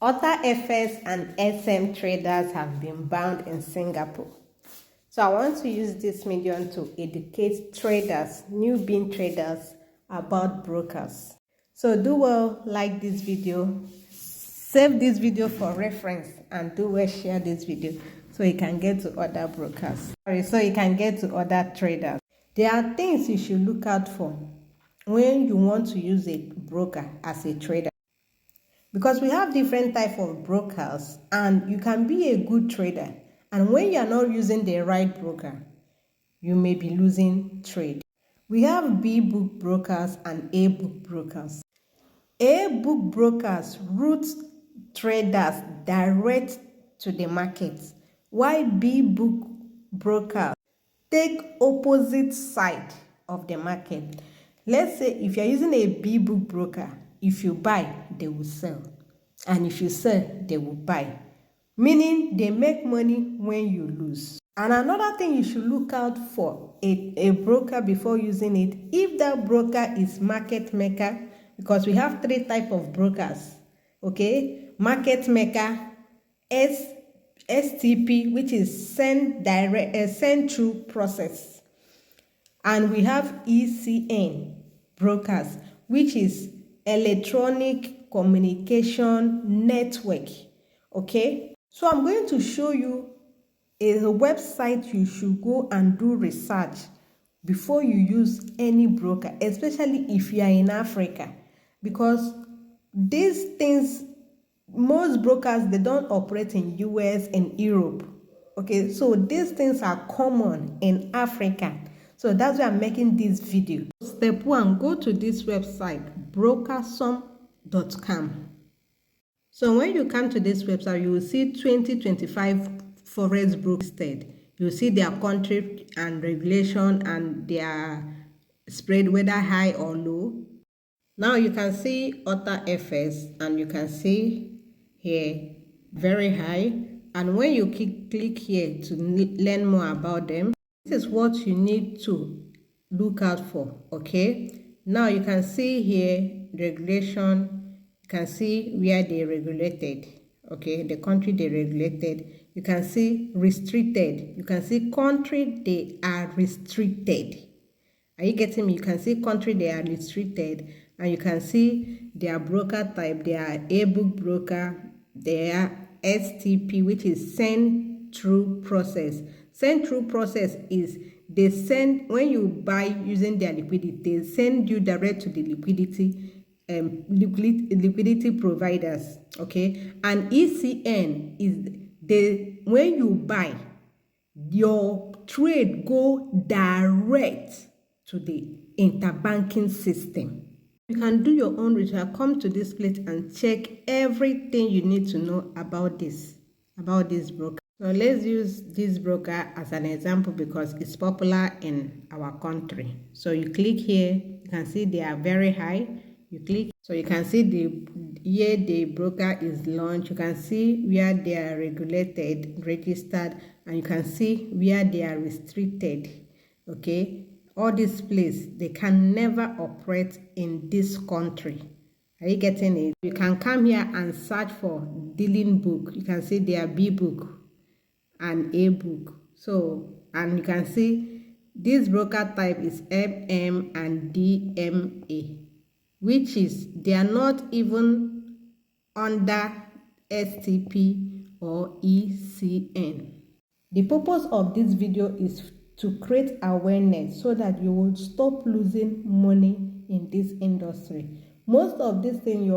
Other FS and SM traders have been banned in Singapore. So I want to use this medium to educate traders, newbie traders, about brokers. So do well like this video, save this video for reference, and do well share this video so you can get to other brokers. So you can get to other traders. There are things you should look out for when you want to use a broker as a trader. Because we have different type of brokers, and you can be a good trader, and when you are not using the right broker, you may be losing trade. We have B book brokers and A book brokers. A book brokers route traders direct to the market, while B book brokers take opposite side of the market. Let's say if you're using a B book broker, if you buy, they will sell. And if you sell, they will buy. Meaning they make money when you lose. And another thing you should look out for a broker before using it, if that broker is market maker, because we have three types of brokers. Okay? Market maker, STP, which is send through process. And we have ECN brokers, which is electronic communication network. Okay, so I'm going to show you a website you should go and do research before you use any broker, especially if you are in Africa, because these things, most brokers, they don't operate in US and Europe. Okay, so these things are common in Africa. So that's why I'm making this video. Step 1, go to this website, brokersome.com. So when you come to this website, you will see 2025 Forex broker listed. You see their country and regulation and their spread, whether high or low. Now you can see other FS, and you can see here very high. And when you click here to learn more about them, this is what you need to look out for. Okay, now you can see here regulation. You can see where they regulated. Okay, the country they regulated. You can see restricted. You can see country they are restricted. Are you getting me? You can see country they are restricted, and you can see their broker type. They are A book broker. They are STP, which is send through process. Send through process is they send, when you buy using their liquidity, they send you direct to the liquidity providers. Okay, and ECN is when you buy, your trade go direct to the interbanking system. You can do your own research. Come to this place and check everything you need to know about this broker. So let's use this broker as an example because it's popular in our country. So you click here, you can see they are very high. You click, so you can see the year the broker is launched. You can see where they are regulated, registered, and you can see where they are restricted. Okay, all this place, they can never operate in this country. Are you getting it? You can come here and search for dealing book. You can see their B book and A book. So, and you can see this broker type is MM and DMA, which is they are not even under STP or ECN. The purpose of this video is to create awareness so that you will stop losing money in this industry. Most of these things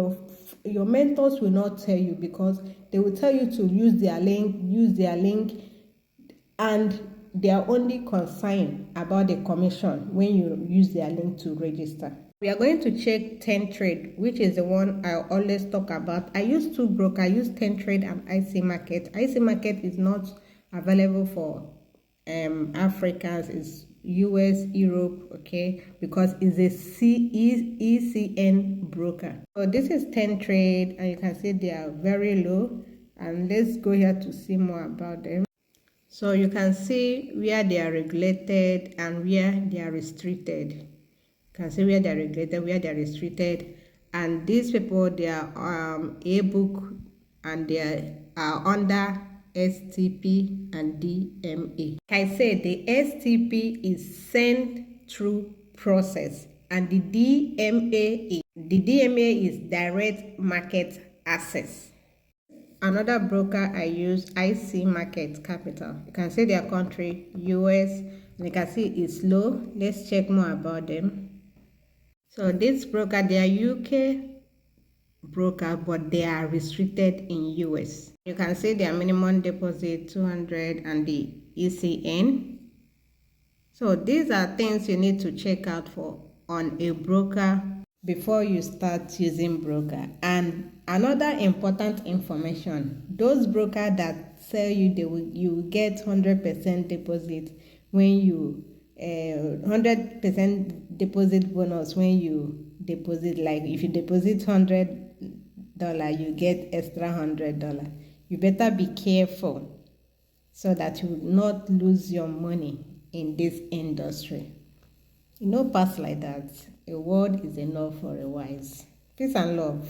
your mentors will not tell you, because they will tell you to use their link, and they are only concerned about the commission when you use their link to register. We are going to check 10 trade, which is the one I always talk about. I use two brokers. I use 10 trade and IC market. IC market is not available for Africans. It's US, Europe, okay, because it's a ECN broker. So this is 10 trade, and you can see they are very low. And let's go here to see more about them. So you can see where they are regulated and where they are restricted. You can see where they are regulated, where they are restricted. And these people, they are A book and they are under STP and DMA. Like I said, the STP is send through process, and the DMA is direct market access. Another broker I use, IC Market Capital. You can see their country, US, and you can see it's low. Let's check more about them. So this broker, they are UK broker, but they are restricted in US. You can see their minimum deposit 200 and the ECN. So these are things you need to check out for on a broker before you start using broker. And another important information, those brokers that sell you, you will get 100% deposit when you 100% deposit bonus when you deposit. Like if you deposit $100, you get extra $100. You better be careful so that you will not lose your money in this industry. Pass like that. A word is enough for a wise. Peace and love.